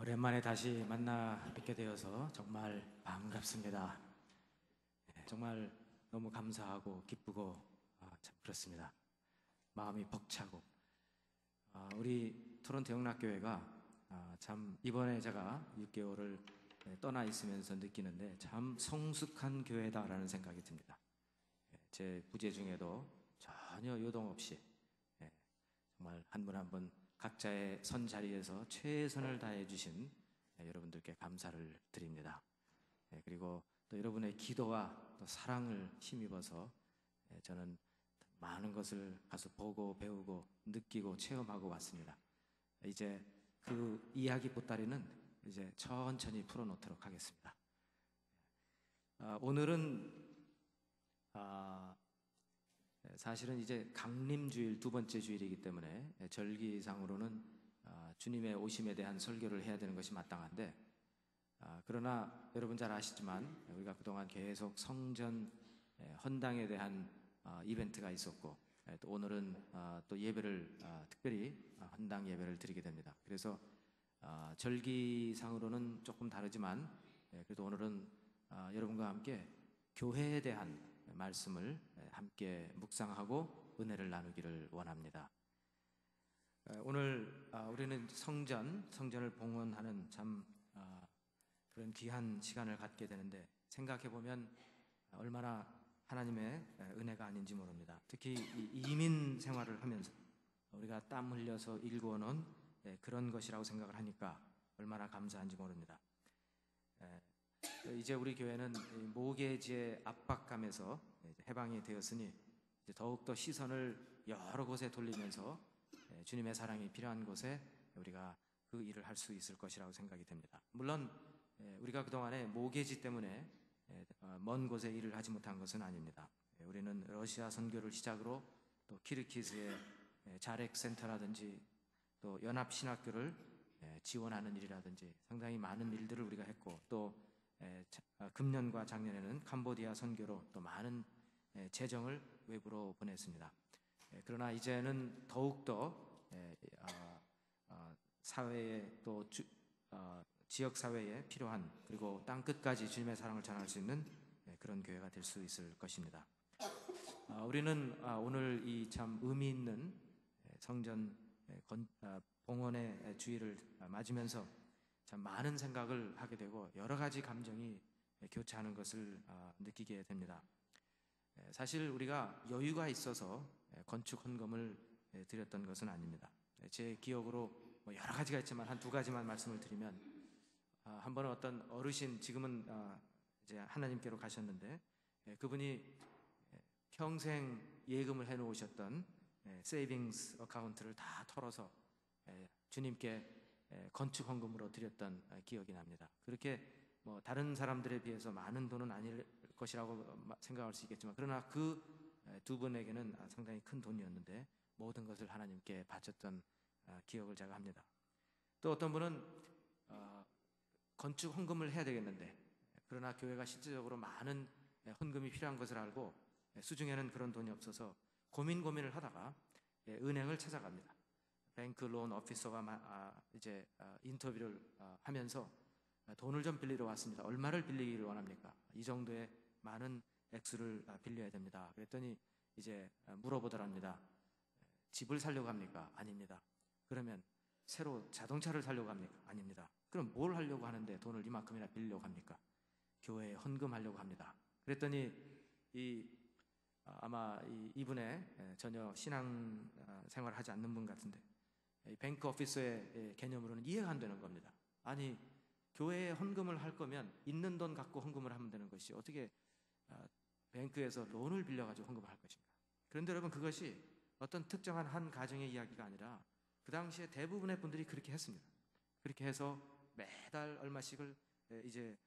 오랜만에 다시 만나 뵙게 되어서 정말 반갑습니다. 정말 너무 감사하고 기쁘고 참 그렇습니다. 마음이 벅차고 우리 토론토 영락교회가 참 이번에 제가 6개월을 떠나 있으면서 느끼는데 참 성숙한 교회다라는 생각이 듭니다. 제 부재 중에도 전혀 요동 없이 정말 한 분 한 분 각자의 선 자리에서 최선을 다해 주신 여러분들께 감사를 드립니다. 그리고 또 여러분의 기도와 또 사랑을 힘입어서 저는 많은 것을 가서 보고 배우고 느끼고 체험하고 왔습니다. 이제 그 이야기 보따리는 이제 천천히 풀어놓도록 하겠습니다. 오늘은 사실은 이제 강림주일 두 번째 주일이기 때문에 절기상으로는 주님의 오심에 대한 설교를 해야 되는 것이 마땅한데, 그러나 여러분 잘 아시지만 우리가 그동안 계속 성전 헌당에 대한 이벤트가 있었고, 또 오늘은 또 예배를 특별히 헌당 예배를 드리게 됩니다. 그래서 절기상으로는 조금 다르지만 그래도 오늘은 여러분과 함께 교회에 대한 말씀을 함께 묵상하고 은혜를 나누기를 원합니다. 오늘 우리는 성전을 봉헌하는 참 그런 귀한 시간을 갖게 되는데, 생각해보면 얼마나 하나님의 은혜가 아닌지 모릅니다. 특히 이민 생활을 하면서 우리가 땀 흘려서 일궈놓은 그런 것이라고 생각을 하니까 얼마나 감사한지 모릅니다. 이제 우리 교회는 모계지의 압박감에서 해방이 되었으니 이제 더욱더 시선을 여러 곳에 돌리면서 주님의 사랑이 필요한 곳에 우리가 그 일을 할 수 있을 것이라고 생각이 됩니다. 물론 우리가 그동안에 모계지 때문에 먼 곳에 일을 하지 못한 것은 아닙니다. 우리는 러시아 선교를 시작으로 또 키르키즈의 자렉센터라든지 또 연합신학교를 지원하는 일이라든지 상당히 많은 일들을 우리가 했고, 또 금년과 작년에는 캄보디아 선교로 또 많은 재정을 외부로 보냈습니다. 그러나 이제는 더욱더 사회에 또 지역 사회에 필요한, 그리고 땅 끝까지 주님의 사랑을 전할 수 있는 그런 교회가 될 수 있을 것입니다. 우리는 오늘 이 참 의미 있는 성전 봉헌의 주일을 맞으면서 참 많은 생각을 하게 되고 여러 가지 감정이 교차하는 것을 느끼게 됩니다. 사실 우리가 여유가 있어서 건축 헌금을 드렸던 것은 아닙니다. 제 기억으로 여러 가지가 있지만 한 두 가지만 말씀을 드리면, 한 번은 어떤 어르신, 지금은 이제 하나님께로 가셨는데 그분이 평생 예금을 해놓으셨던 세이빙스 어카운트를 다 털어서 주님께 건축 헌금으로 드렸던 기억이 납니다. 그렇게 다른 사람들에 비해서 많은 돈은 아닐 것이라고 생각할 수 있겠지만, 그러나 그 두 분에게는 상당히 큰 돈이었는데 모든 것을 하나님께 바쳤던 기억을 제가 합니다. 또 어떤 분은 건축 헌금을 해야 되겠는데, 그러나 교회가 실질적으로 많은 헌금이 필요한 것을 알고 수중에는 그런 돈이 없어서 고민을 하다가 은행을 찾아갑니다. 뱅크 론 오피서가 이제 인터뷰를 하면서 돈을 좀 빌리러 왔습니다. 얼마를 빌리기를 원합니까? 이 정도의 많은 액수를 빌려야 됩니다. 그랬더니 이제 물어보더랍니다. 집을 사려고 합니까? 아닙니다. 그러면 새로 자동차를 사려고 합니까? 아닙니다. 그럼 뭘 하려고 하는데 돈을 이만큼이나 빌리려고 합니까? 교회에 헌금하려고 합니다. 그랬더니 아마 이분의 전혀 신앙 생활을 하지 않는 분 같은데, 뱅크 오피서의 개념으로는 이해가 안 되는 겁니다. 아니, 교회에 헌금을 할 거면 있는 돈 갖고 헌금을 하면 되는 것이 어떻게 뱅크에서 론을 빌려가지고 헌금을 할 것인가? 그런데 여러분, 그것이 어떤 특정한 한 가정의 이야기가 아니라 그 당시에 대부분의 분들이 그렇게 했습니다. 그렇게 해서 매달 얼마씩을 이제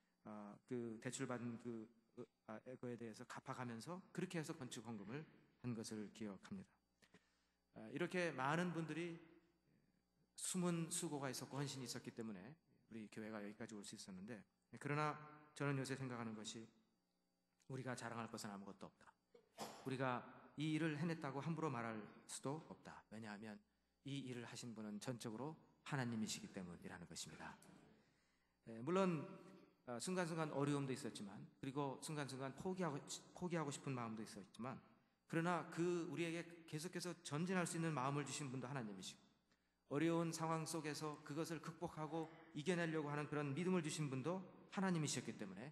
그 대출받은 그거에 대해서 갚아가면서 그렇게 해서 건축 헌금을 한 것을 기억합니다. 이렇게 많은 분들이 숨은 수고가 있었고 헌신이 있었기 때문에 우리 교회가 여기까지 올 수 있었는데, 그러나 저는 요새 생각하는 것이 우리가 자랑할 것은 아무것도 없다. 우리가 이 일을 해냈다고 함부로 말할 수도 없다. 왜냐하면 이 일을 하신 분은 전적으로 하나님이시기 때문이라는 것입니다. 물론 순간순간 어려움도 있었지만, 그리고 순간순간 포기하고 싶은 마음도 있었지만, 그러나 우리에게 계속해서 전진할 수 있는 마음을 주신 분도 하나님이시고, 어려운 상황 속에서 그것을 극복하고 이겨내려고 하는 그런 믿음을 주신 분도 하나님이셨기 때문에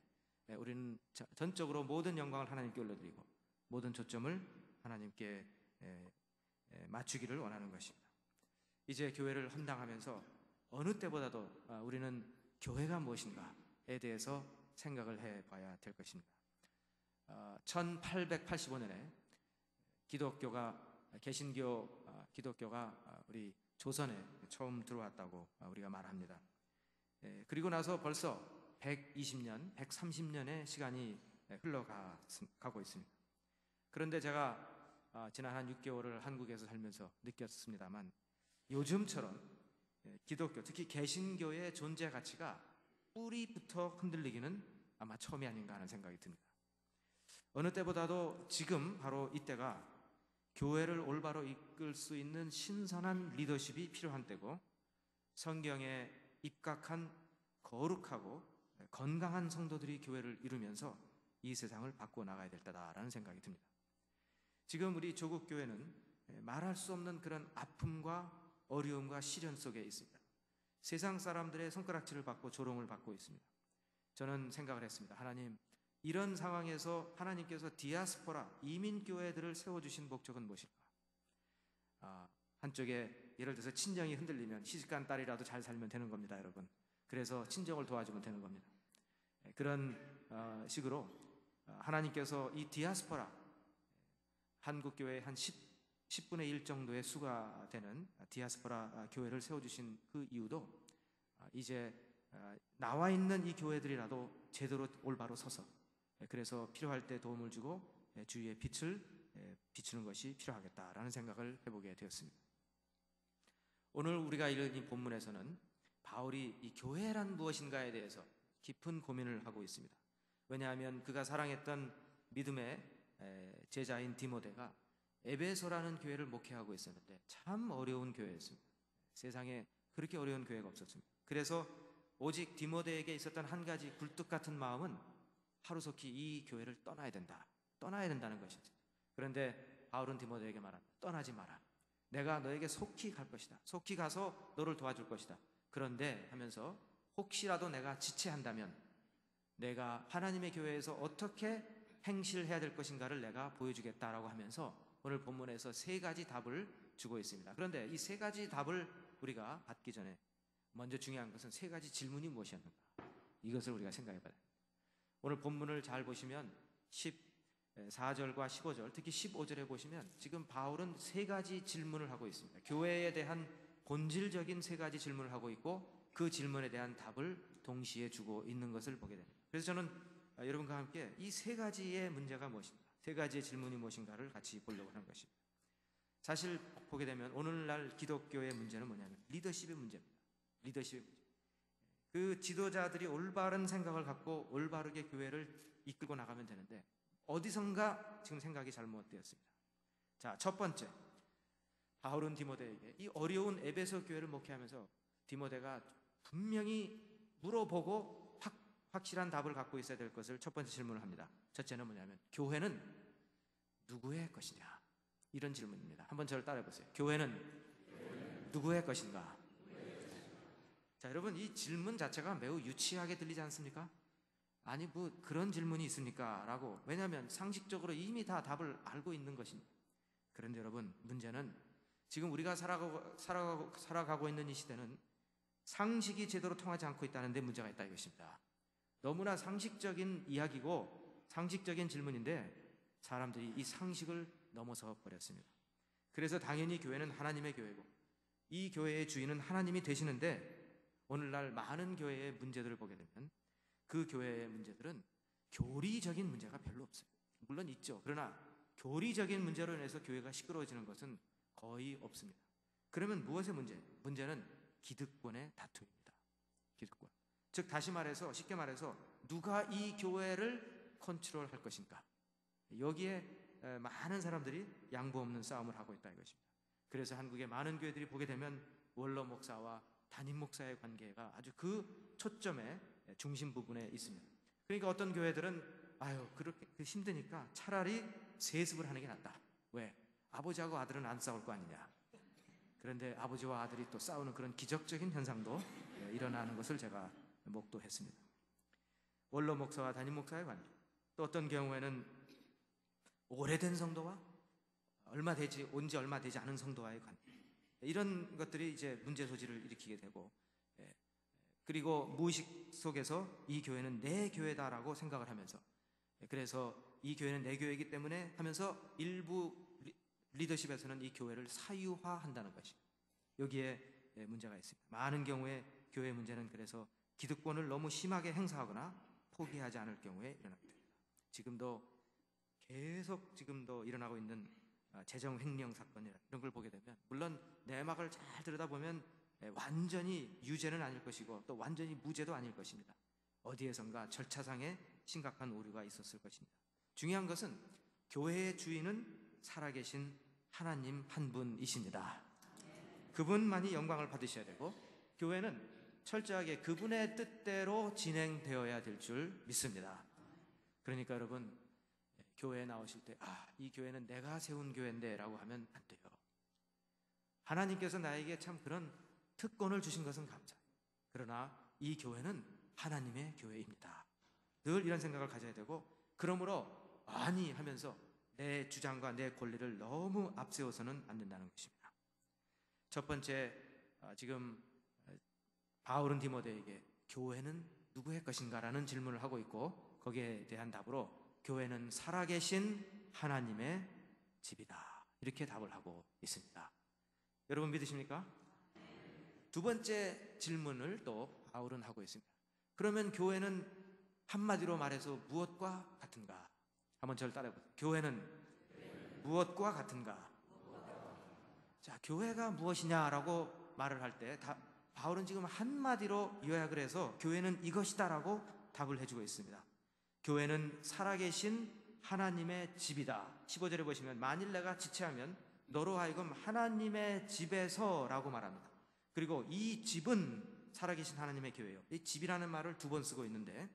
우리는 전적으로 모든 영광을 하나님께 올려드리고 모든 초점을 하나님께 맞추기를 원하는 것입니다. 이제 교회를 헌당하면서 어느 때보다도 우리는 교회가 무엇인가에 대해서 생각을 해봐야 될 것입니다. 1885년에 기독교가 우리 조선에 처음 들어왔다고 우리가 말합니다. 그리고 나서 벌써 120년, 130년의 시간이 흘러가고 있습니다. 그런데 제가 지난 한 6개월을 한국에서 살면서 느꼈습니다만, 요즘처럼 기독교, 특히 개신교의 존재 가치가 뿌리부터 흔들리기는 아마 처음이 아닌가 하는 생각이 듭니다. 어느 때보다도 지금 바로 이때가 교회를 올바로 이끌 수 있는 신선한 리더십이 필요한 때고, 성경에 입각한 거룩하고 건강한 성도들이 교회를 이루면서 이 세상을 바꾸어 나가야 될 때다라는 생각이 듭니다. 지금 우리 조국 교회는 말할 수 없는 그런 아픔과 어려움과 시련 속에 있습니다. 세상 사람들의 손가락질을 받고 조롱을 받고 있습니다. 저는 생각을 했습니다. 하나님, 이런 상황에서 하나님께서 디아스포라, 이민교회들을 세워주신 목적은 무엇일까? 한쪽에 예를 들어서 친정이 흔들리면 시집간 딸이라도 잘 살면 되는 겁니다, 여러분. 그래서 친정을 도와주면 되는 겁니다. 그런 식으로 하나님께서 이 디아스포라, 한국교회의 한 10분의 1 정도의 수가 되는 디아스포라 교회를 세워주신 그 이유도 이제 나와 있는 이 교회들이라도 제대로 올바로 서서, 그래서 필요할 때 도움을 주고 주위의 빛을 비추는 것이 필요하겠다라는 생각을 해보게 되었습니다. 오늘 우리가 읽은 이 본문에서는 바울이 이 교회란 무엇인가에 대해서 깊은 고민을 하고 있습니다. 왜냐하면 그가 사랑했던 믿음의 제자인 디모데가 에베소라는 교회를 목회하고 있었는데 참 어려운 교회였습니다. 세상에 그렇게 어려운 교회가 없었습니다. 그래서 오직 디모데에게 있었던 한 가지 굴뚝 같은 마음은 하루속히 이 교회를 떠나야 된다는 것이죠. 그런데 바울은 디모데에게 말합니다. 떠나지 마라. 내가 너에게 속히 갈 것이다. 속히 가서 너를 도와줄 것이다. 그런데 하면서 혹시라도 내가 지체한다면 내가 하나님의 교회에서 어떻게 행실해야 될 것인가를 내가 보여주겠다라고 하면서 오늘 본문에서 3가지 답을 주고 있습니다. 그런데 이 3가지 답을 우리가 받기 전에 먼저 중요한 것은 3가지 질문이 무엇이었는가, 이것을 우리가 생각해 봐야 됩니다. 오늘 본문을 잘 보시면 14절과 15절, 특히 15절에 보시면 지금 바울은 3가지 질문을 하고 있습니다. 교회에 대한 본질적인 3가지 질문을 하고 있고 그 질문에 대한 답을 동시에 주고 있는 것을 보게 됩니다. 그래서 저는 여러분과 함께 이 3가지의 문제가 무엇인가, 3가지의 질문이 무엇인가를 같이 보려고 하는 것입니다. 사실 보게 되면 오늘날 기독교의 문제는 뭐냐면 리더십의 문제입니다. 리더십의 문제. 그 지도자들이 올바른 생각을 갖고 올바르게 교회를 이끌고 나가면 되는데 어디선가 지금 생각이 잘못되었습니다. 자, 첫 번째, 바울은 디모데에게 이 어려운 에베소 교회를 목회하면서 디모데가 분명히 물어보고 확실한 답을 갖고 있어야 될 것을 첫 번째 질문을 합니다. 첫째는 뭐냐면 교회는 누구의 것이냐, 이런 질문입니다. 한번 저를 따라해 보세요. 교회는 누구의 것인가? 자, 여러분, 이 질문 자체가 매우 유치하게 들리지 않습니까? 아니, 뭐 그런 질문이 있습니까? 라고. 왜냐하면 상식적으로 이미 다 답을 알고 있는 것입니다. 그런데 여러분, 문제는 지금 우리가 살아가고 있는 이 시대는 상식이 제대로 통하지 않고 있다는 데 문제가 있다, 이것입니다. 너무나 상식적인 이야기고 상식적인 질문인데 사람들이 이 상식을 넘어서 버렸습니다. 그래서 당연히 교회는 하나님의 교회고 이 교회의 주인은 하나님이 되시는데, 오늘날 많은 교회의 문제들을 보게 되면 그 교회의 문제들은 교리적인 문제가 별로 없어요. 물론 있죠. 그러나 교리적인 문제로 인해서 교회가 시끄러워지는 것은 거의 없습니다. 그러면 무엇의 문제? 문제는 기득권의 다툼입니다. 기득권. 즉 다시 말해서, 쉽게 말해서 누가 이 교회를 컨트롤할 것인가, 여기에 많은 사람들이 양보 없는 싸움을 하고 있다, 이것입니다. 그래서 한국의 많은 교회들이 보게 되면 원로 목사와 담임 목사의 관계가 아주 그 초점의 중심 부분에 있습니다. 그러니까 어떤 교회들은 아유 그렇게 힘드니까 차라리 세습을 하는 게 낫다. 왜? 아버지하고 아들은 안 싸울 거 아니냐. 그런데 아버지와 아들이 또 싸우는 그런 기적적인 현상도 일어나는 것을 제가 목도했습니다. 원로 목사와 담임 목사의 관계, 또 어떤 경우에는 오래된 성도와 온 지 얼마 되지 않은 성도와의 관계, 이런 것들이 이제 문제 소지를 일으키게 되고, 그리고 무의식 속에서 이 교회는 내 교회다라고 생각을 하면서, 그래서 이 교회는 내 교회이기 때문에 하면서 일부 리더십에서는 이 교회를 사유화한다는 것이, 여기에 문제가 있습니다. 많은 경우에 교회 문제는 그래서 기득권을 너무 심하게 행사하거나 포기하지 않을 경우에 일어나게 됩니다. 지금도 일어나고 있는 재정 횡령 사건 이런 걸 보게 되면, 물론 내막을 잘 들여다보면 완전히 유죄는 아닐 것이고 또 완전히 무죄도 아닐 것입니다. 어디에선가 절차상에 심각한 오류가 있었을 것입니다. 중요한 것은 교회의 주인은 살아계신 하나님 한 분이십니다. 그분만이 영광을 받으셔야 되고, 교회는 철저하게 그분의 뜻대로 진행되어야 될 줄 믿습니다. 그러니까 여러분, 교회에 나오실 때 이 교회는 내가 세운 교회인데 라고 하면 안 돼요. 하나님께서 나에게 참 그런 특권을 주신 것은 감사해요. 그러나 이 교회는 하나님의 교회입니다. 늘 이런 생각을 가져야 되고, 그러므로 아니 하면서 내 주장과 내 권리를 너무 앞세워서는 안 된다는 것입니다. 첫 번째, 지금 바울은 디모데에게 교회는 누구의 것인가 라는 질문을 하고 있고, 거기에 대한 답으로 교회는 살아계신 하나님의 집이다, 이렇게 답을 하고 있습니다. 여러분 믿으십니까? 두 번째 질문을 또 바울은 하고 있습니다. 그러면 교회는 한마디로 말해서 무엇과 같은가? 한번 저를 따라해보세요. 교회는 무엇과 같은가? 자, 교회가 무엇이냐라고 말을 할 때 바울은 지금 한마디로 요약을 해서 교회는 이것이다라고 답을 해주고 있습니다. 교회는 살아계신 하나님의 집이다. 15절에 보시면 만일 내가 지체하면 너로 하여금 하나님의 집에서 라고 말합니다. 그리고 이 집은 살아계신 하나님의 교회예요. 이 집이라는 말을 두 번 쓰고 있는데,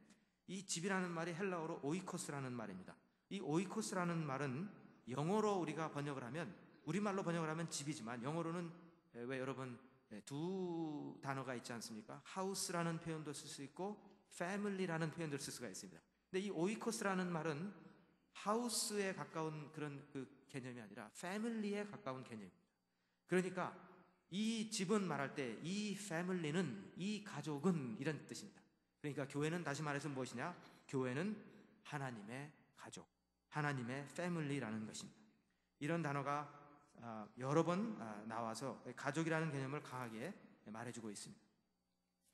이 집이라는 말이 헬라어로 오이코스라는 말입니다. 이 오이코스라는 말은 영어로 우리가 번역을 하면, 우리말로 번역을 하면 집이지만 영어로는 왜 여러분 두 단어가 있지 않습니까? house라는 표현도 쓸 수 있고 family라는 표현도 쓸 수가 있습니다. 근데 이 오이코스라는 말은 house에 가까운 그런 그 개념이 아니라 family에 가까운 개념입니다. 그러니까 이 집은 말할 때 이 family는, 이 가족은 이런 뜻입니다. 그러니까 교회는 다시 말해서 무엇이냐? 교회는 하나님의 가족, 하나님의 family라는 것입니다. 이런 단어가 여러 번 나와서 가족이라는 개념을 강하게 말해주고 있습니다.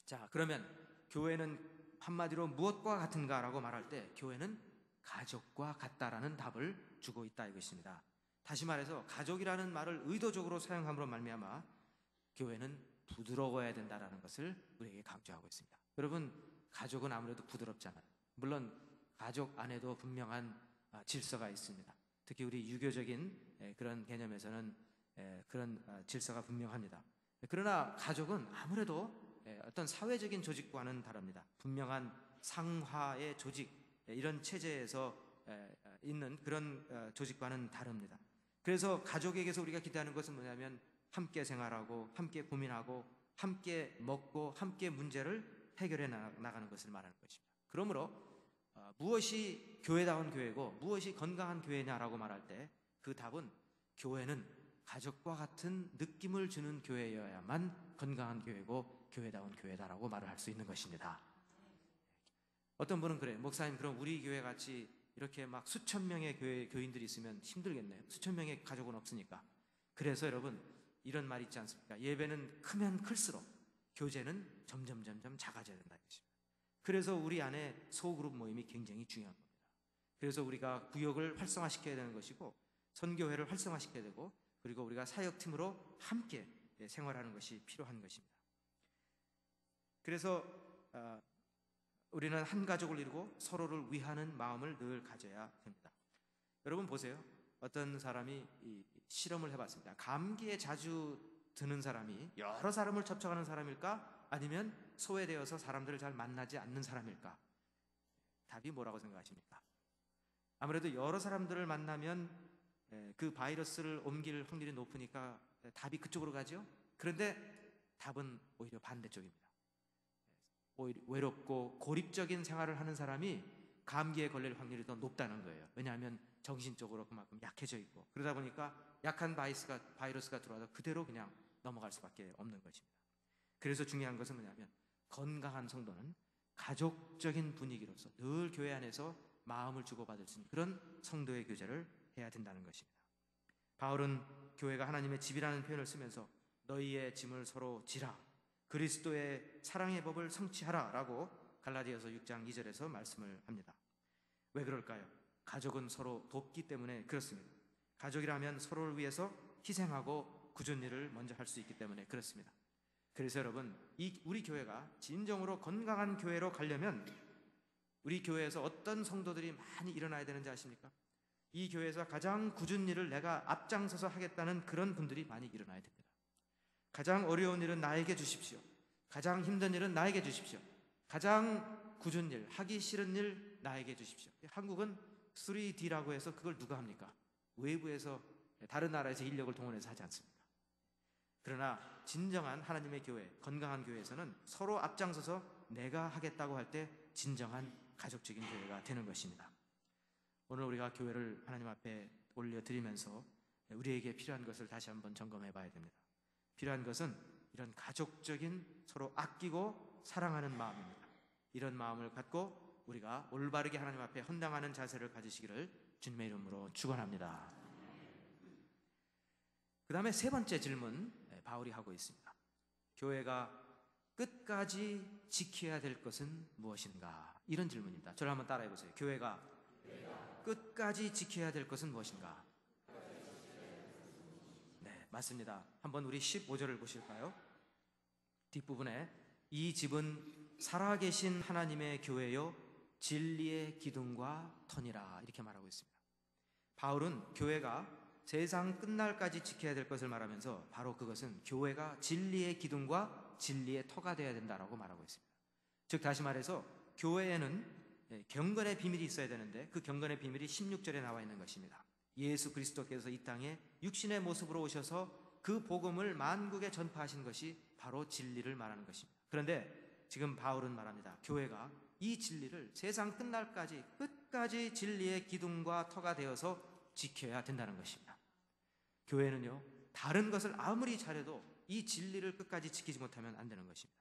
자, 그러면 교회는 한마디로 무엇과 같은가라고 말할 때 교회는 가족과 같다라는 답을 주고 있다 이것입니다. 다시 말해서 가족이라는 말을 의도적으로 사용함으로 말미암아 교회는 부드러워야 된다라는 것을 우리에게 강조하고 있습니다. 여러분, 가족은 아무래도 부드럽잖아요. 물론 가족 안에도 분명한 질서가 있습니다. 특히 우리 유교적인 그런 개념에서는 그런 질서가 분명합니다. 그러나 가족은 아무래도 어떤 사회적인 조직과는 다릅니다. 분명한 상하의 조직, 이런 체제에서 있는 그런 조직과는 다릅니다. 그래서 가족에게서 우리가 기대하는 것은 뭐냐면 함께 생활하고 함께 고민하고 함께 먹고 함께 문제를 해결해 나가는 것을 말하는 것입니다. 그러므로 무엇이 교회다운 교회고 무엇이 건강한 교회냐라고 말할 때 그 답은 교회는 가족과 같은 느낌을 주는 교회여야만 건강한 교회고 교회다운 교회다라고 말을 할 수 있는 것입니다. 어떤 분은 그래요. 목사님, 그럼 우리 교회 같이 이렇게 막 수천 명의 교인들이 있으면 힘들겠네요. 수천 명의 가족은 없으니까. 그래서 여러분, 이런 말이 있지 않습니까? 예배는 크면 클수록 교제는 점점 작아져야 된다는 것입니다. 그래서 우리 안에 소그룹 모임이 굉장히 중요한 겁니다. 그래서 우리가 구역을 활성화시켜야 되는 것이고 선교회를 활성화시켜야 되고, 그리고 우리가 사역팀으로 함께 생활하는 것이 필요한 것입니다. 그래서 우리는 한 가족을 이루고 서로를 위하는 마음을 늘 가져야 됩니다. 여러분 보세요. 어떤 사람이 실험을 해봤습니다. 감기에 자주 드는 사람이 여러 사람을 접촉하는 사람일까? 아니면 소외되어서 사람들을 잘 만나지 않는 사람일까? 답이 뭐라고 생각하십니까? 아무래도 여러 사람들을 만나면 그 바이러스를 옮길 확률이 높으니까 답이 그쪽으로 가죠. 그런데 답은 오히려 반대쪽입니다. 오히려 외롭고 고립적인 생활을 하는 사람이 감기에 걸릴 확률이 더 높다는 거예요. 왜냐하면 정신적으로 그만큼 약해져 있고, 그러다 보니까 약한 바이러스가 들어와서 그대로 그냥 넘어갈 수밖에 없는 것입니다. 그래서 중요한 것은 뭐냐면, 건강한 성도는 가족적인 분위기로서 늘 교회 안에서 마음을 주고받을 수 있는 그런 성도의 교제를 해야 된다는 것입니다. 바울은 교회가 하나님의 집이라는 표현을 쓰면서 너희의 짐을 서로 지라, 그리스도의 사랑의 법을 성취하라 라고 갈라디아서 6장 2절에서 말씀을 합니다. 왜 그럴까요? 가족은 서로 돕기 때문에 그렇습니다. 가족이라면 서로를 위해서 희생하고 굳은 일을 먼저 할 수 있기 때문에 그렇습니다. 그래서 여러분, 우리 교회가 진정으로 건강한 교회로 가려면 우리 교회에서 어떤 성도들이 많이 일어나야 되는지 아십니까? 이 교회에서 가장 굳은 일을 내가 앞장서서 하겠다는 그런 분들이 많이 일어나야 됩니다. 가장 어려운 일은 나에게 주십시오. 가장 힘든 일은 나에게 주십시오. 가장 굳은 일, 하기 싫은 일 나에게 주십시오. 한국은 3D라고 해서 그걸 누가 합니까? 외부에서, 다른 나라에서 인력을 동원해서 하지 않습니까? 그러나 진정한 하나님의 교회, 건강한 교회에서는 서로 앞장서서 내가 하겠다고 할 때 진정한 가족적인 교회가 되는 것입니다. 오늘 우리가 교회를 하나님 앞에 올려드리면서 우리에게 필요한 것을 다시 한번 점검해 봐야 됩니다. 필요한 것은 이런 가족적인, 서로 아끼고 사랑하는 마음입니다. 이런 마음을 갖고 우리가 올바르게 하나님 앞에 헌당하는 자세를 가지시기를 주님의 이름으로 축원합니다. 그 다음에 세 번째 질문, 바울이 하고 있습니다. 교회가 끝까지 지켜야 될 것은 무엇인가? 이런 질문입니다. 저를 한번 따라해 보세요. 교회가 끝까지 지켜야 될 것은 무엇인가? 네, 맞습니다. 한번 우리 15절을 보실까요? 뒷부분에 이 집은 살아계신 하나님의 교회요 진리의 기둥과 터니라 이렇게 말하고 있습니다. 바울은 교회가 세상 끝날까지 지켜야 될 것을 말하면서 바로 그것은 교회가 진리의 기둥과 진리의 터가 되어야 된다라고 말하고 있습니다. 즉 다시 말해서 교회에는 경건의 비밀이 있어야 되는데 그 경건의 비밀이 16절에 나와 있는 것입니다. 예수 그리스도께서 이 땅에 육신의 모습으로 오셔서 그 복음을 만국에 전파하신 것이 바로 진리를 말하는 것입니다. 그런데 지금 바울은 말합니다. 교회가 이 진리를 세상 끝날까지 끝까지 진리의 기둥과 터가 되어서 지켜야 된다는 것입니다. 교회는요, 다른 것을 아무리 잘해도 이 진리를 끝까지 지키지 못하면 안 되는 것입니다.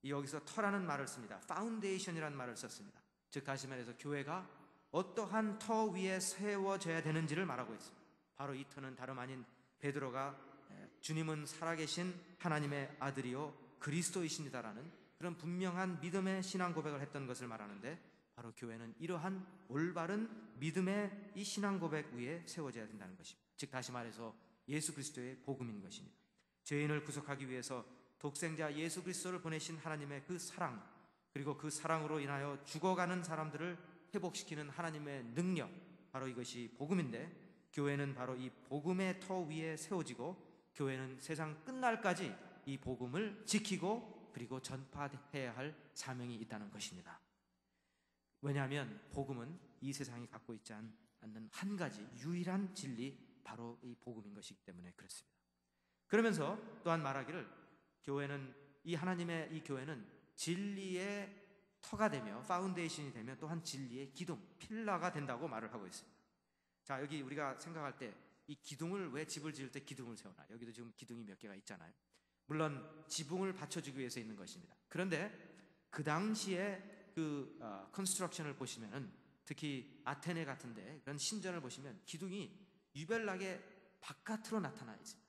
여기서 터라는 말을 씁니다. 파운데이션이라는 말을 썼습니다. 즉 다시 말해서 교회가 어떠한 터 위에 세워져야 되는지를 말하고 있습니다. 바로 이 터는 다름 아닌 베드로가 주님은 살아계신 하나님의 아들이요 그리스도이십니다라는 그런 분명한 믿음의 신앙 고백을 했던 것을 말하는데, 바로 교회는 이러한 올바른 믿음의 이 신앙 고백 위에 세워져야 된다는 것입니다. 즉 다시 말해서 예수 그리스도의 복음인 것입니다. 죄인을 구속하기 위해서 독생자 예수 그리스도를 보내신 하나님의 그 사랑, 그리고 그 사랑으로 인하여 죽어가는 사람들을 회복시키는 하나님의 능력, 바로 이것이 복음인데, 교회는 바로 이 복음의 터 위에 세워지고 교회는 세상 끝날까지 이 복음을 지키고 그리고 전파해야 할 사명이 있다는 것입니다. 왜냐하면 복음은 이 세상이 갖고 있지 않는 한 가지 유일한 진리, 바로 이 복음인 것이기 때문에 그렇습니다. 그러면서 또한 말하기를 교회는, 이 하나님의 이 교회는 진리의 터가 되며 파운데이션이 되며 또한 진리의 기둥, 필러가 된다고 말을 하고 있습니다. 자, 여기 우리가 생각할 때 이 기둥을, 왜 집을 지을 때 기둥을 세우나? 여기도 지금 기둥이 몇 개가 있잖아요. 물론 지붕을 받쳐주기 위해서 있는 것입니다. 그런데 그 당시에 그 컨스트럭션을 보시면은, 특히 아테네 같은데 그런 신전을 보시면 기둥이 유별나게 바깥으로 나타나 있습니다.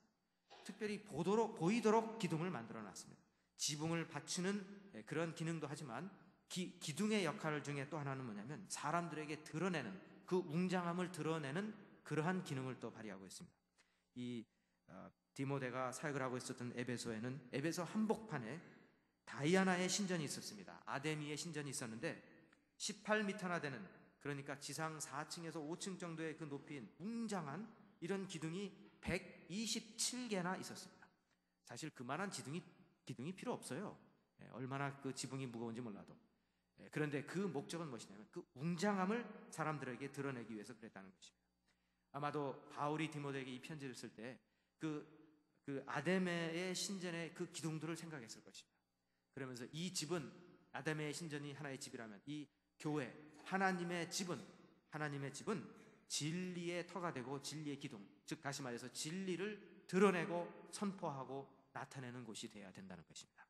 특별히 보이도록 기둥을 만들어 놨습니다. 지붕을 받치는 그런 기능도 하지만 기둥의 역할 중에 또 하나는 뭐냐면 사람들에게 드러내는, 그 웅장함을 드러내는 그러한 기능을 또 발휘하고 있습니다. 이 디모데가 사역을 하고 있었던 에베소에는 에베소 한복판에 다이아나의 신전이 있었습니다. 아데미의 신전이 있었는데 18m나 되는, 그러니까 지상 4층에서 5층 정도의 그 높이인 웅장한 이런 기둥이 127개나 있었습니다. 사실 그만한 기둥이 필요 없어요. 얼마나 그 지붕이 무거운지 몰라도. 그런데 그 목적은 무엇이냐면 그 웅장함을 사람들에게 드러내기 위해서 그랬다는 것입니다. 아마도 바울이 디모데에게 이 편지를 쓸 때 그 아데메의 신전의 그 기둥들을 생각했을 것입니다. 그러면서 이 집은, 아데메의 신전이 하나의 집이라면 이 교회, 하나님의 집은 진리의 터가 되고 진리의 기둥, 즉 다시 말해서 진리를 드러내고 선포하고 나타내는 곳이 되어야 된다는 것입니다.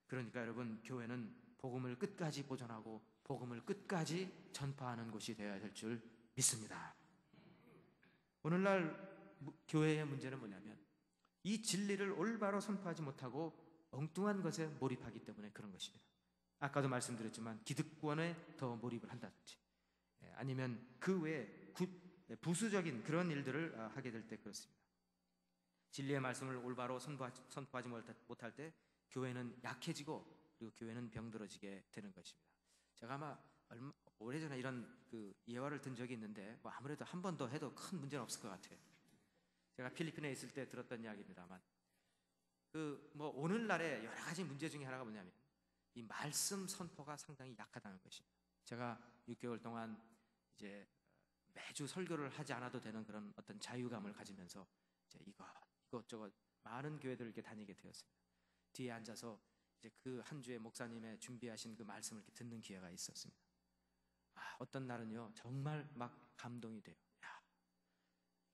그러니까 여러분, 교회는 복음을 끝까지 보존하고 복음을 끝까지 전파하는 곳이 되어야 될 줄 믿습니다. 오늘날 교회의 문제는 뭐냐면 이 진리를 올바로 선포하지 못하고 엉뚱한 것에 몰입하기 때문에 그런 것입니다. 아까도 말씀드렸지만 기득권에 더 몰입을 한다든지, 아니면 그 외에 부수적인 그런 일들을 하게 될 때 그렇습니다. 진리의 말씀을 올바로 선포하지 못할 때 교회는 약해지고 그리고 교회는 병들어지게 되는 것입니다. 제가 아마 오래전에 이런 그 예화를 든 적이 있는데 아무래도 한 번 더 해도 큰 문제는 없을 것 같아요. 제가 필리핀에 있을 때 들었던 이야기입니다만, 오늘날의 여러 가지 문제 중에 하나가 뭐냐면 이 말씀 선포가 상당히 약하다는 것입니다. 제가 6개월 동안 이제 매주 설교를 하지 않아도 되는 그런 어떤 자유감을 가지면서 이제 이것저것 많은 교회들을 이렇게 다니게 되었습니다. 뒤에 앉아서 이제 그 한 주의 목사님의 준비하신 그 말씀을 이렇게 듣는 기회가 있었습니다. 어떤 날은요 정말 막 감동이 돼요.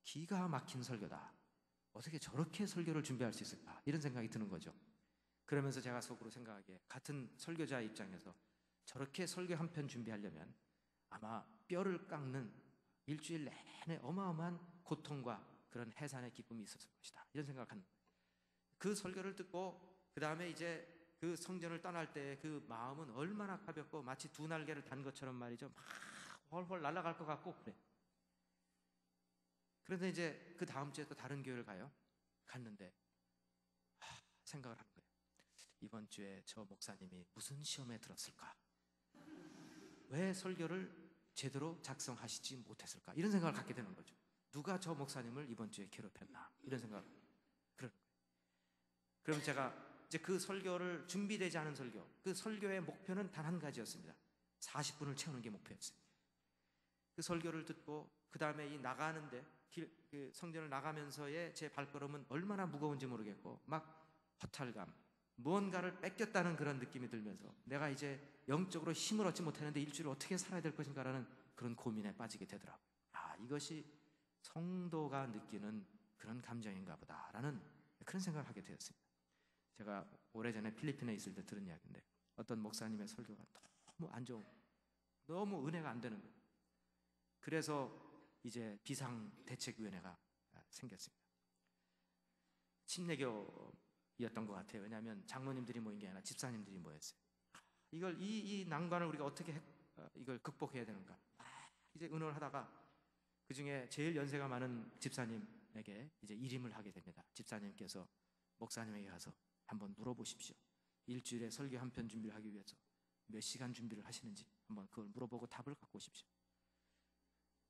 기가 막힌 설교다. 어떻게 저렇게 설교를 준비할 수 있을까? 이런 생각이 드는 거죠. 그러면서 제가 속으로 생각하기에 같은 설교자의 입장에서 저렇게 설교 한 편 준비하려면 아마 뼈를 깎는 일주일 내내 어마어마한 고통과 그런 해산의 기쁨이 있었을 것이다. 이런 생각을 합니다. 그 설교를 듣고 그 다음에 이제 그 성전을 떠날 때 그 마음은 얼마나 가볍고 마치 두 날개를 단 것처럼 말이죠. 막 훨훨 날아갈 것 같고 그래. 그런데 이제 그 다음 주에 또 다른 교회를 갔는데 생각을 한 거예요. 이번 주에 저 목사님이 무슨 시험에 들었을까? 왜 설교를 제대로 작성하시지 못했을까? 이런 생각을 갖게 되는 거죠. 누가 저 목사님을 이번 주에 괴롭혔나? 이런 생각을 그러는 거예요. 그럼 제가 이제 그 설교를 준비되지 않은 그 설교의 목표는 단 한 가지였습니다. 40분을 채우는 게 목표였어요. 그 설교를 듣고 그 다음에 이 나가는데 그 성전을 나가면서의 제 발걸음은 얼마나 무거운지 모르겠고 막 허탈감, 무언가를 뺏겼다는 그런 느낌이 들면서 내가 이제 영적으로 힘을 얻지 못했는데 일주일을 어떻게 살아야 될 것인가라는 그런 고민에 빠지게 되더라고요. 이것이 성도가 느끼는 그런 감정인가 보다라는 그런 생각을 하게 되었습니다. 제가 오래전에 필리핀에 있을 때 들은 이야기인데 어떤 목사님의 설교가 너무 안 좋은, 너무 은혜가 안 되는 거예요. 그래서 이제 비상대책위원회가 생겼습니다. 침례교였던 것 같아요. 왜냐하면 장로님들이 모인 게 아니라 집사님들이 모였어요. 이 난관을 우리가 어떻게 이걸 극복해야 되는가? 이제 의논을 하다가 그 중에 제일 연세가 많은 집사님에게 이제 일임을 하게 됩니다. 집사님께서 목사님에게 가서 한번 물어보십시오. 일주일에 설교 한 편 준비를 하기 위해서 몇 시간 준비를 하시는지 한번 그걸 물어보고 답을 갖고 오십시오.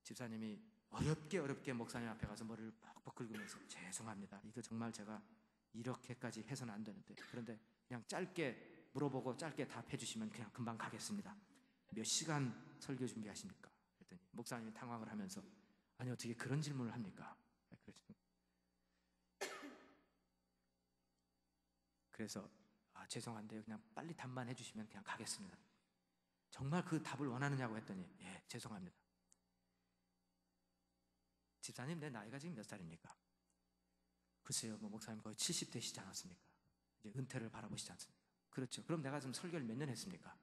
집사님이 어렵게 목사님 앞에 가서 머리를 퍽퍽 긁으면서 죄송합니다. 이거 정말 제가 이렇게까지 해서는 안 되는데, 그런데 그냥 짧게 물어보고 짧게 답해 주시면 그냥 금방 가겠습니다. 몇 시간 설교 준비하십니까? 그랬더니 목사님이 당황을 하면서 아니 어떻게 그런 질문을 합니까? 그래서 죄송한데요. 그냥 빨리 답만 해주시면 그냥 가겠습니다. 정말 그 답을 원하느냐고 했더니 예, 죄송합니다. 집사님, 내 나이가 지금 몇 살입니까? 글쎄요, 목사님 거의 70대시지 않았습니까? 이제 은퇴를 바라보시지 않습니까? 그렇죠. 그럼 내가 지금 설교를 몇 년 했습니까?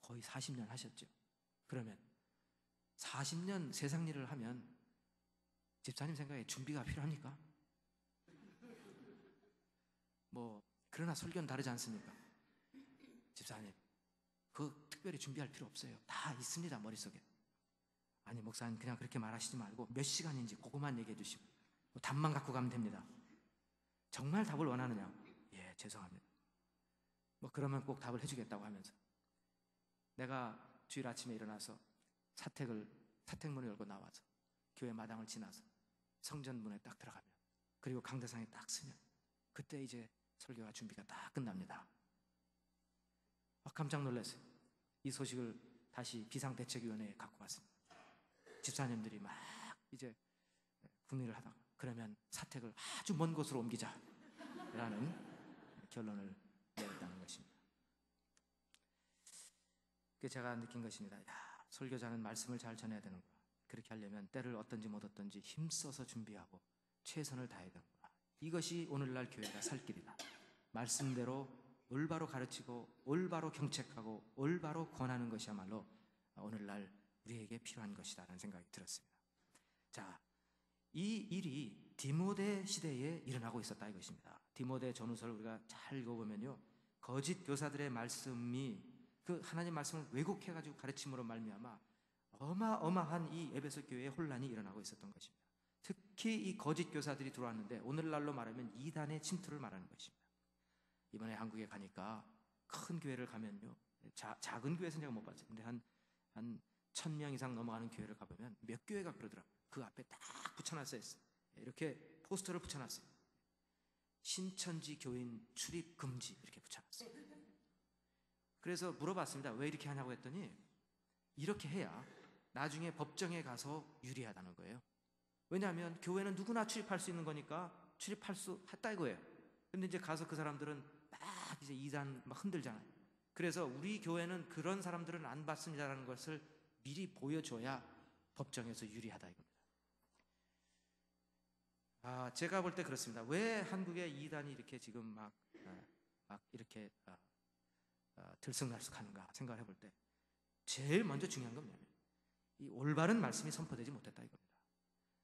거의 40년 하셨죠. 그러면 40년 세상 일을 하면 집사님 생각에 준비가 필요합니까? 그러나 설교는 다르지 않습니까? 집사님, 특별히 준비할 필요 없어요. 다 있습니다, 머릿속에. 아니, 목사님 그냥 그렇게 말하시지 말고 몇 시간인지 그것만 얘기해 주시고 답만 갖고 가면 됩니다. 정말 답을 원하느냐? 예, 죄송합니다. 그러면 꼭 답을 해주겠다고 하면서 내가 주일 아침에 일어나서 사택문을 열고 나와서 교회 마당을 지나서 성전 문에 딱 들어가면, 그리고 강대상에 딱 서면 그때 이제 설교가 준비가 다 끝납니다. 깜짝 놀랐어요. 이 소식을 다시 비상대책위원회에 갖고 갔습니다. 집사님들이 막 이제 국리를 하다가 그러면 사택을 아주 먼 곳으로 옮기자라는 결론을 내렸다는 것입니다. 그래서 제가 느낀 것입니다. 설교자는 말씀을 잘 전해야 되는구나. 그렇게 하려면 때를 어떤지 못 어떤지 힘써서 준비하고 최선을 다해야 되는구나. 이것이 오늘날 교회가 살 길이다. 말씀대로 올바로 가르치고 올바로 경책하고 올바로 권하는 것이야말로 오늘날 우리에게 필요한 것이다라는 생각이 들었습니다. 자, 이 일이 디모데 시대에 일어나고 있었다 이것입니다. 디모데 전후서를 우리가 잘 읽어보면요, 거짓 교사들의 말씀이 그 하나님 말씀을 왜곡해가지고 가르침으로 말미암아 어마어마한 이 에베소 교회의 혼란이 일어나고 있었던 것입니다. 특히 이 거짓 교사들이 들어왔는데 오늘날로 말하면 이단의 침투를 말하는 것입니다. 이번에 한국에 가니까 큰 교회를 가면요, 작은 교회에서 제가 못 봤어요. 근데 한 1000명 이상 넘어가는 교회를 가보면 몇 교회가 그러더라고요. 그 앞에 딱 붙여놨어요. 이렇게 포스터를 붙여놨어요. 신천지 교인 출입 금지 이렇게 붙여놨어요. 그래서 물어봤습니다. 왜 이렇게 하냐고 했더니 이렇게 해야 나중에 법정에 가서 유리하다는 거예요. 왜냐하면 교회는 누구나 출입할 수 있는 거니까 출입할 수 했다 이거예요. 근데 이제 가서 그 사람들은 막 이제 이단 막 흔들잖아요. 그래서 우리 교회는 그런 사람들은 안 받습니다라는 것을 미리 보여줘야 법정에서 유리하다 이겁니다. 제가 볼 때 그렇습니다. 왜 한국의 이단이 이렇게 지금 막 이렇게 들썩날썩하는가 생각을 해볼 때 제일 먼저 중요한 건 뭐냐면 이 올바른 말씀이 선포되지 못했다 이겁니다.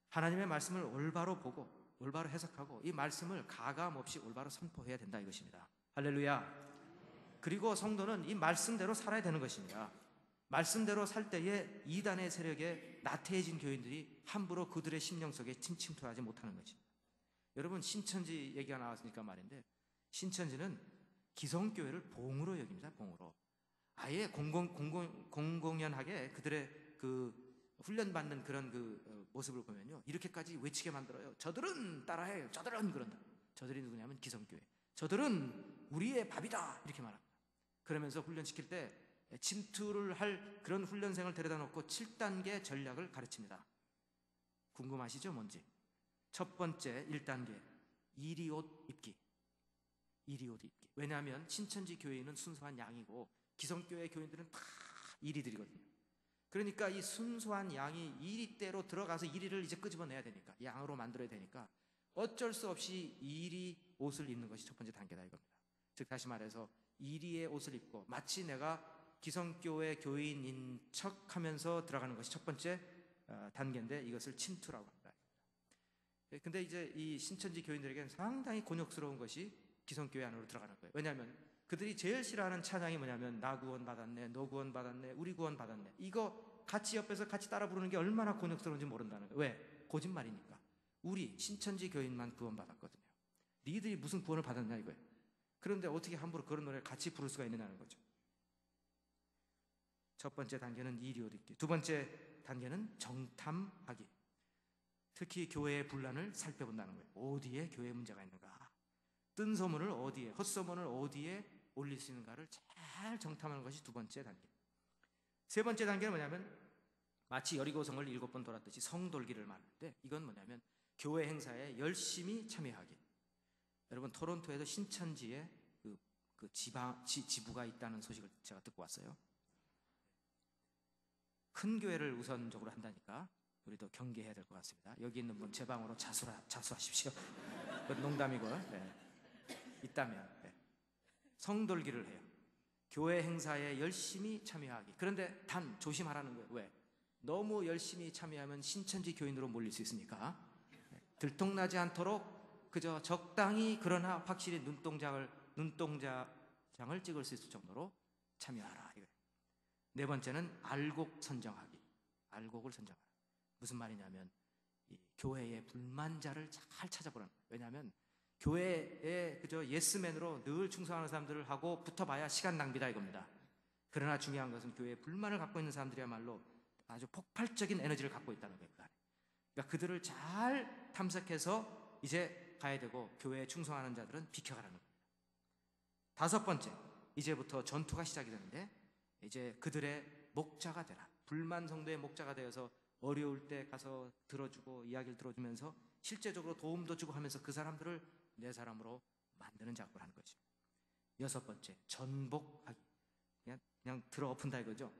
하나님의 말씀을 올바로 보고 올바로 해석하고 이 말씀을 가감 없이 올바로 선포해야 된다 이것입니다. 할렐루야. 그리고 성도는 이 말씀대로 살아야 되는 것입니다. 말씀대로 살 때에 이단의 세력에 나태해진 교인들이 함부로 그들의 심령 속에 침투하지 못하는 것입니다. 여러분, 신천지 얘기가 나왔으니까 말인데, 신천지는 기성교회를 봉으로 여깁니다. 봉으로. 아예 공공연하게 그들의 그 훈련받는 그런 그 모습을 보면요, 이렇게까지 외치게 만들어요. 저들은 따라해요. 저들은 그런다. 저들이 누구냐면 기성교회. 저들은 우리의 밥이다 이렇게 말합니다. 그러면서 훈련시킬 때 침투를 할 그런 훈련생을 데려다 놓고 7단계 전략을 가르칩니다. 궁금하시죠? 뭔지. 첫 번째 1단계 이리 옷 입기. 이리 옷 입기. 왜냐하면 신천지 교회는 순수한 양이고 기성교회 교인들은 다 이리들이거든요. 그러니까 이 순수한 양이 이리대로 들어가서 이리를 이제 끄집어내야 되니까, 양으로 만들어야 되니까 어쩔 수 없이 이리 옷을 입는 것이 첫 번째 단계다 이겁니다. 즉 다시 말해서 이리의 옷을 입고 마치 내가 기성교회 교인인 척하면서 들어가는 것이 첫 번째 단계인데, 이것을 침투라고 합니다. 근데 이제 이 신천지 교인들에게는 상당히 곤욕스러운 것이 기성교회 안으로 들어가는 거예요. 왜냐하면 그들이 제일 싫어하는 찬양이 뭐냐면 나 구원 받았네, 너 구원 받았네, 우리 구원 받았네. 이거 같이 옆에서 같이 따라 부르는 게 얼마나 곤욕스러운지 모른다는 거예요. 왜? 거짓말이니까. 우리 신천지 교인만 구원 받았거든요. 니들이 무슨 구원을 받았냐 이거예요. 그런데 어떻게 함부로 그런 노래를 같이 부를 수가 있느냐는 거죠. 첫 번째 단계는 이리 옷 입기. 두 번째 단계는 정탐하기. 특히 교회의 분란을 살펴본다는 거예요. 어디에 교회 문제가 있는가, 뜬 소문을 어디에, 헛소문을 어디에 올릴 수 있는가를 잘 정탐하는 것이 두 번째 단계. 세 번째 단계는 뭐냐면 마치 여리고성을 7번 돌았듯이 성돌기를 말하는데, 이건 뭐냐면 교회 행사에 열심히 참여하기. 여러분, 토론토에도 신천지에 지부가 있다는 소식을 제가 듣고 왔어요. 큰 교회를 우선적으로 한다니까 우리도 경계해야 될 것 같습니다. 여기 있는 분 제 방으로 자수하십시오. 농담이고. 네. 있다면. 네. 성돌기를 해요. 교회 행사에 열심히 참여하기. 그런데 단 조심하라는 거예요. 왜? 너무 열심히 참여하면 신천지 교인으로 몰릴 수 있으니까 들통나지 않도록 그저 적당히 그러나 확실히 눈동자를 찍을 수 있을 정도로 참여하라 이거예요. 네 번째는 알곡 선정하기. 알곡을 선정하라. 무슨 말이냐면 이 교회의 불만자를 잘 찾아보라는 거예요. 왜냐하면 교회에 그저 예스맨으로 늘 충성하는 사람들을 하고 붙어봐야 시간 낭비다 이겁니다. 그러나 중요한 것은 교회에 불만을 갖고 있는 사람들이야말로 아주 폭발적인 에너지를 갖고 있다는 거예요. 그러니까 그들을 잘 탐색해서 이제 가야 되고 교회에 충성하는 자들은 비켜가라는 겁니다. 다섯 번째, 이제부터 전투가 시작이 되는데 이제 그들의 목자가 되라. 불만 성도의 목자가 되어서 어려울 때 가서 들어주고 이야기를 들어주면서 실제적으로 도움도 주고 하면서 그 사람들을 내 사람으로 만드는 작업을 하는 것입니다. 여섯 번째, 전복하기. 그냥 들어 엎은다 이거죠.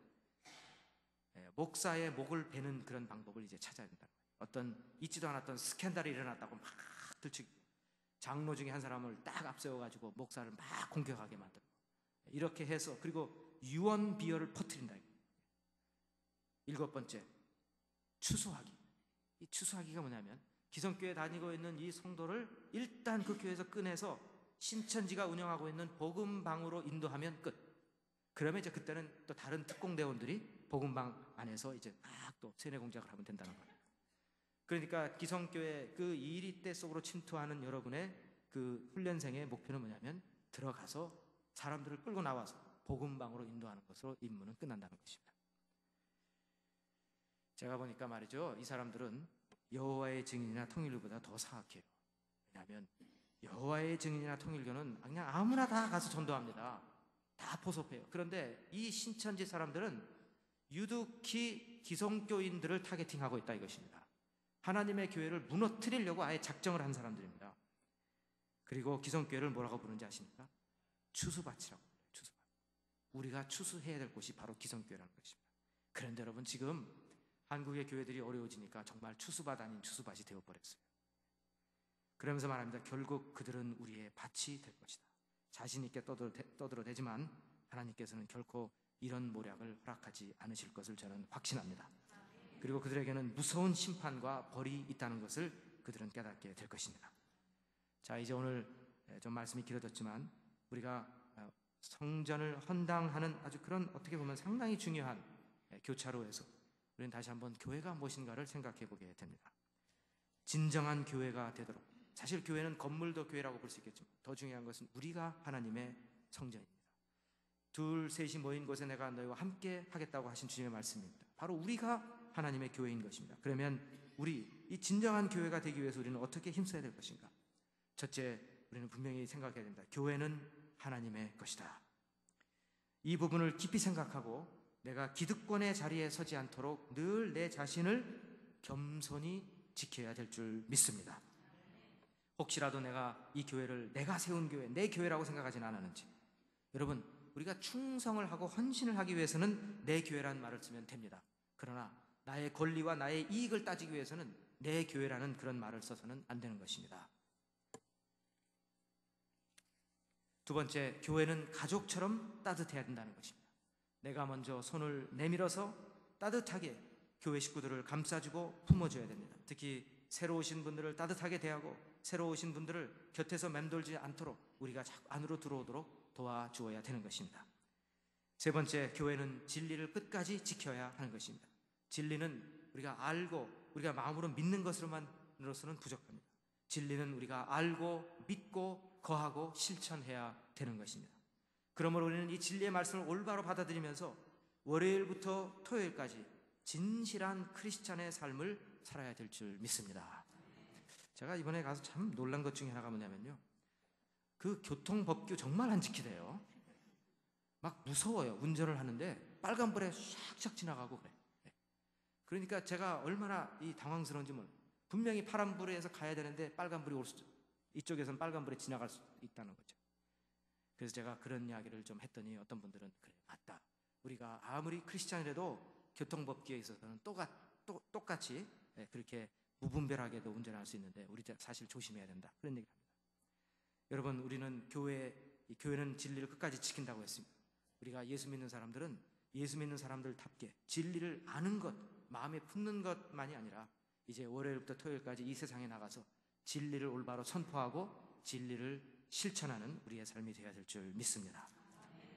목사의 목을 베는 그런 방법을 이제 찾아야 된다. 어떤 있지도 않았던 스캔들이 일어났다고 막 들추기, 장로 중에 한 사람을 딱 앞세워가지고 목사를 막 공격하게 만들고, 이렇게 해서 그리고 유언 비어를 퍼뜨린다. 일곱 번째, 추수하기. 이 추수하기가 뭐냐면 기성교회 다니고 있는 이 성도를 일단 그 교회에서 꺼내서 신천지가 운영하고 있는 복음방으로 인도하면 끝. 그러면 이제 그때는 또 다른 특공대원들이 복음방 안에서 이제 막 또 세뇌 공작을 하면 된다는 거예요. 그러니까 기성교회 그 이리때 속으로 침투하는 여러분의 그 훈련생의 목표는 뭐냐면 들어가서 사람들을 끌고 나와서 복음방으로 인도하는 것으로 임무는 끝난다는 것입니다. 제가 보니까 말이죠, 이 사람들은 여호와의 증인이나 통일교보다 더 사악해요. 왜냐하면 여호와의 증인이나 통일교는 그냥 아무나 다 가서 전도합니다. 다 포섭해요. 그런데 이 신천지 사람들은 유독히 기성교인들을 타겟팅하고 있다 이것입니다. 하나님의 교회를 무너뜨리려고 아예 작정을 한 사람들입니다. 그리고 기성교회를 뭐라고 부르는지 아십니까? 추수밭이라고 불러요. 추수밭. 우리가 추수해야 될 곳이 바로 기성교회라는 것입니다. 그런데 여러분, 지금 한국의 교회들이 어려워지니까 정말 추수밭 아닌 추수밭이 되어버렸어요. 그러면서 말합니다. 결국 그들은 우리의 밭이 될 것이다. 자신 있게 떠들어대지만 하나님께서는 결코 이런 모략을 허락하지 않으실 것을 저는 확신합니다. 그리고 그들에게는 무서운 심판과 벌이 있다는 것을 그들은 깨닫게 될 것입니다. 자, 이제 오늘 좀 말씀이 길어졌지만 우리가 성전을 헌당하는 아주 그런 어떻게 보면 상당히 중요한 교차로에서 우리는 다시 한번 교회가 무엇인가를 생각해 보게 됩니다. 진정한 교회가 되도록, 사실 교회는 건물도 교회라고 볼 수 있겠지만 더 중요한 것은 우리가 하나님의 성전입니다. 둘 셋이 모인 곳에 내가 너희와 함께 하겠다고 하신 주님의 말씀입니다. 바로 우리가 하나님의 교회인 것입니다. 그러면 이 진정한 교회가 되기 위해서 우리는 어떻게 힘써야 될 것인가? 첫째, 우리는 분명히 생각해야 됩니다. 교회는 하나님의 것이다. 이 부분을 깊이 생각하고 내가 기득권의 자리에 서지 않도록 늘 내 자신을 겸손히 지켜야 될 줄 믿습니다. 혹시라도 내가 이 교회를 내가 세운 교회, 내 교회라고 생각하지는 않았는지, 여러분, 우리가 충성을 하고 헌신을 하기 위해서는 내 교회라는 말을 쓰면 됩니다. 그러나 나의 권리와 나의 이익을 따지기 위해서는 내 교회라는 그런 말을 써서는 안 되는 것입니다. 두 번째, 교회는 가족처럼 따뜻해야 된다는 것입니다. 내가 먼저 손을 내밀어서 따뜻하게 교회 식구들을 감싸주고 품어줘야 됩니다. 특히 새로 오신 분들을 따뜻하게 대하고 새로 오신 분들을 곁에서 맴돌지 않도록 우리가 안으로 들어오도록 도와주어야 되는 것입니다. 세 번째, 교회는 진리를 끝까지 지켜야 하는 것입니다. 진리는 우리가 알고 우리가 마음으로 믿는 것으로만으로서는 부족합니다. 진리는 우리가 알고 믿고 거하고 실천해야 되는 것입니다. 그러므로 우리는 이 진리의 말씀을 올바로 받아들이면서 월요일부터 토요일까지 진실한 크리스찬의 삶을 살아야 될 줄 믿습니다. 제가 이번에 가서 참 놀란 것 중에 하나가 뭐냐면요, 그 교통법규 정말 안 지키대요. 막 무서워요. 운전을 하는데 빨간불에 샥샥 지나가고 그래. 그러니까 제가 얼마나 이 당황스러운지 분명히 파란불에서 가야 되는데 빨간불이 이쪽에서는 빨간불에 지나갈 수 있다는 거죠. 그래서 제가 그런 이야기를 좀 했더니 어떤 분들은 그래, 맞다. 우리가 아무리 크리스찬이라도 교통법규에 있어서는 똑같이 그렇게 무분별하게도 운전할 수 있는데 우리 사실 조심해야 된다. 그런 얘기를 합니다. 여러분, 우리는 교회는 진리를 끝까지 지킨다고 했습니다. 우리가 예수 믿는 사람들은 예수 믿는 사람들답게 진리를 아는 것, 마음에 품는 것만이 아니라 이제 월요일부터 토요일까지 이 세상에 나가서 진리를 올바로 선포하고 진리를 실천하는 우리의 삶이 되어야 될 줄 믿습니다.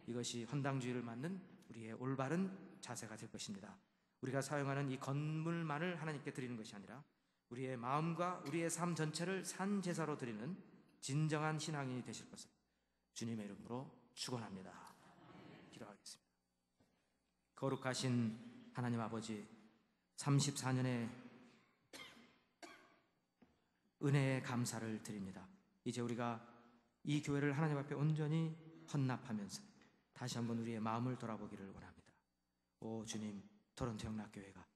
이것이 헌당주의를 맞는 우리의 올바른 자세가 될 것입니다. 우리가 사용하는 이 건물만을 하나님께 드리는 것이 아니라 우리의 마음과 우리의 삶 전체를 산제사로 드리는 진정한 신앙인이 되실 것을 주님의 이름으로 축원합니다. 기도하겠습니다. 거룩하신 하나님 아버지, 34년의 은혜에 감사를 드립니다. 이제 우리가 이 교회를 하나님 앞에 온전히 헌납하면서 다시 한번 우리의 마음을 돌아보기를 원합니다. 오 주님, 토론토 영락교회가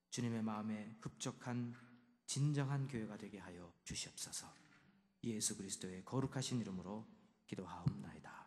주님의 마음에 흡족한 진정한 교회가 되게 하여 주시옵소서. 예수 그리스도의 거룩하신 이름으로 기도하옵나이다.